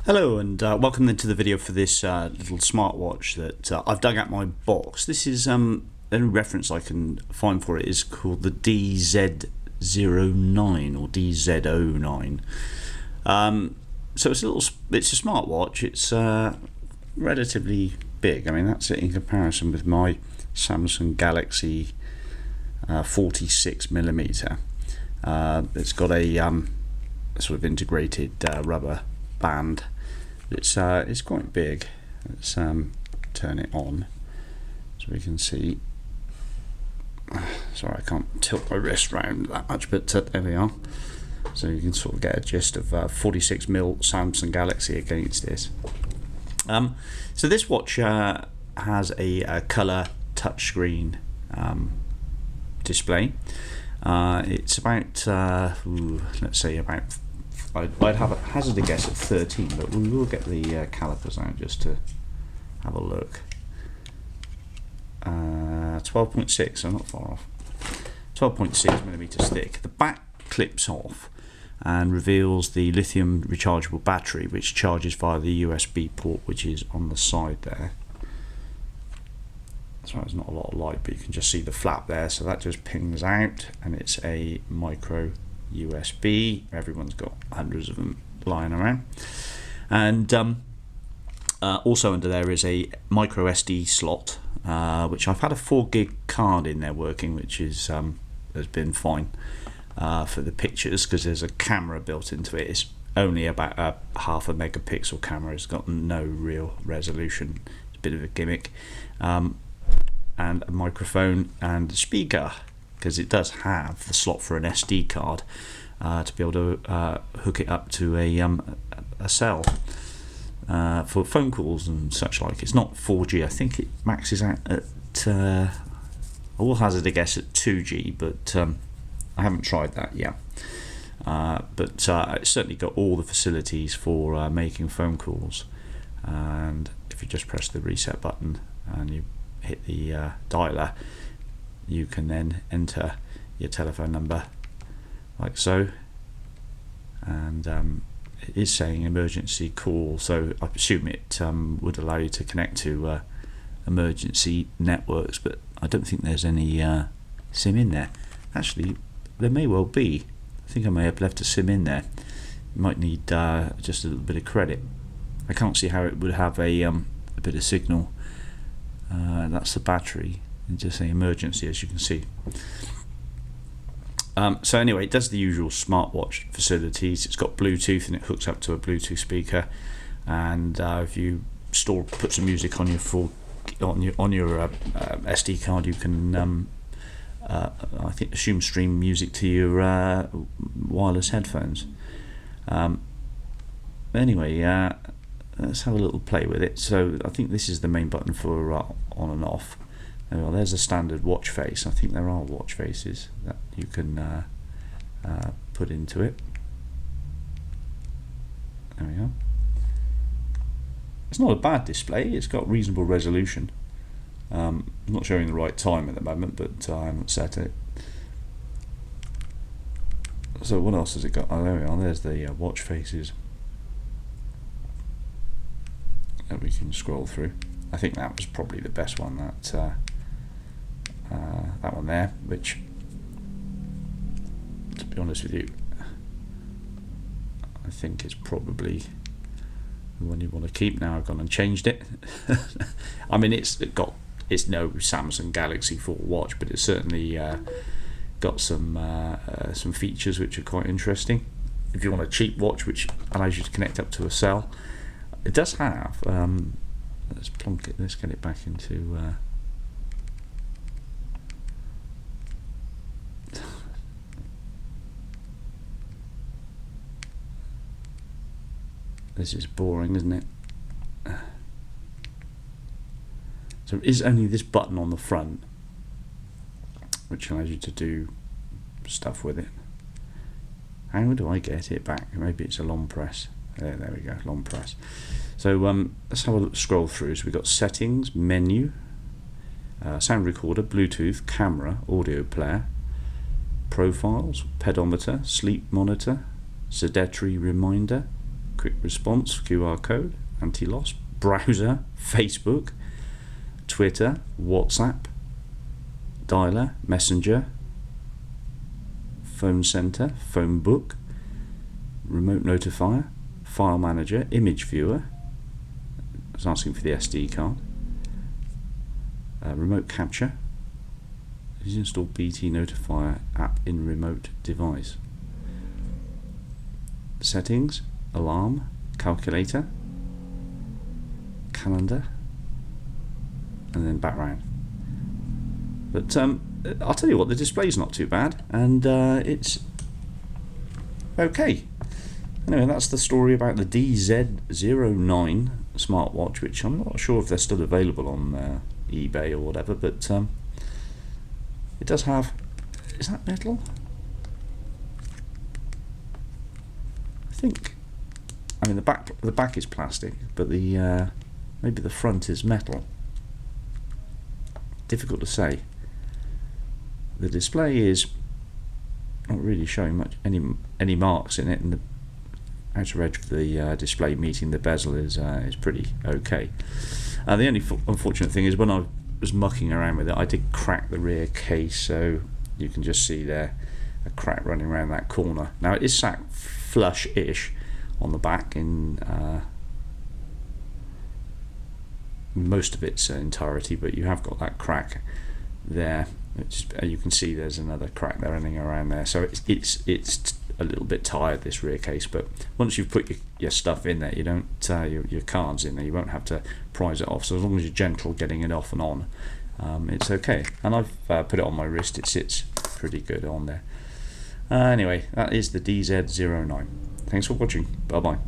Hello and welcome into the video for this little smartwatch that I've dug out my box. This is the only reference I can find for it is called the DZ09 or DZ09. So it's a smartwatch. It's relatively big. I mean, that's it in comparison with my Samsung Galaxy 46mm. It's got a sort of integrated rubber band. It's quite big. Let's turn it on so we can see. Sorry, I can't tilt my wrist round that much, but there we are. So you can sort of get a gist of 46mm Samsung Galaxy against this. So this watch has a colour touchscreen display. It's about let's say about, I'd have a hazard a guess at 13, but we will get the calipers out just to have a look. 12.6, so not far off. 12.6mm thick. The back clips off and reveals the lithium rechargeable battery, which charges via the USB port, which is on the side there. So there's not a lot of light, but you can just see the flap there. So that just pings out, and it's a micro USB. Everyone's got hundreds of them lying around, and also under there is a micro SD slot, which I've had a 4 gig card in there working, which is has been fine for the pictures because there's a camera built into it. It's only about a half a megapixel camera. It's got no real resolution. It's a bit of a gimmick, and a microphone and a speaker, because it does have the slot for an SD card to be able to hook it up to a cell for phone calls and such like. It's not 4G. I think it maxes out at I will hazard a guess at 2G, but I haven't tried that yet. But it's certainly got all the facilities for making phone calls, and if you just press the reset button and you hit the dialer, you can then enter your telephone number like so, and it is saying emergency call, so I presume it would allow you to connect to emergency networks, but I don't think there's any SIM in there. Actually, there may well be. I think I may have left a SIM in there. You might need just a little bit of credit. I can't see how it would have a bit of signal. That's the battery, and just say emergency, as you can see. So anyway, it does the usual smartwatch facilities. It's got Bluetooth, and it hooks up to a Bluetooth speaker, and if you put some music on your SD card, you can I think stream music to your wireless headphones. Anyway, let's have a little play with it. So I think this is the main button for on and off. Well, there's a standard watch face. I think there are watch faces that you can put into it. There we go. It's not a bad display. It's got reasonable resolution. I'm not showing the right time at the moment, but I haven't set it. So what else has it got? Oh, there we are. There's the watch faces that we can scroll through. I think that was probably the best one, that one there, which, to be honest with you, I think is probably the one you want to keep. Now I've gone and changed it. I mean, it's no Samsung Galaxy 4 watch, but it's certainly got some features which are quite interesting. If you want a cheap watch which allows you to connect up to a cell, it does have. Let's plonk it. Let's get it back into. This is boring, isn't it? So it is only this button on the front which allows you to do stuff with it. How do I get it back? Maybe it's a long press. There we go, long press. So let's have a scroll through. So we've got settings, menu, sound recorder, Bluetooth, camera, audio player, profiles, pedometer, sleep monitor, sedentary reminder, quick response, QR code, anti-loss, browser, Facebook, Twitter, WhatsApp, dialer, messenger, phone center, phone book, remote notifier, file manager, image viewer. I was asking for the SD card. Remote capture. Please install BT Notifier app in remote device. Settings, alarm, calculator, calendar, and then back round. But I'll tell you what, the display's not too bad, and it's okay. Anyway, that's the story about the DZ09 smartwatch, which I'm not sure if they're still available on eBay or whatever, but it does have, is that metal? I think, I mean the back is plastic, but the maybe the front is metal. Difficult to say. The display is not really showing much any marks in it, and the outer edge of the display meeting the bezel is pretty okay. The only unfortunate thing is when I was mucking around with it, I did crack the rear case, so you can just see there a crack running around that corner. Now it is sat flush-ish on the back in most of its entirety, but you have got that crack there. You can see there's another crack there running around there, so it's a little bit tired, this rear case, but once you've put your stuff in there, you don't your cards in there, you won't have to prise it off. So as long as you're gentle getting it off and on, it's okay. And I've put it on my wrist, it sits pretty good on there. Anyway, that is the DZ09. Thanks for watching. Bye bye.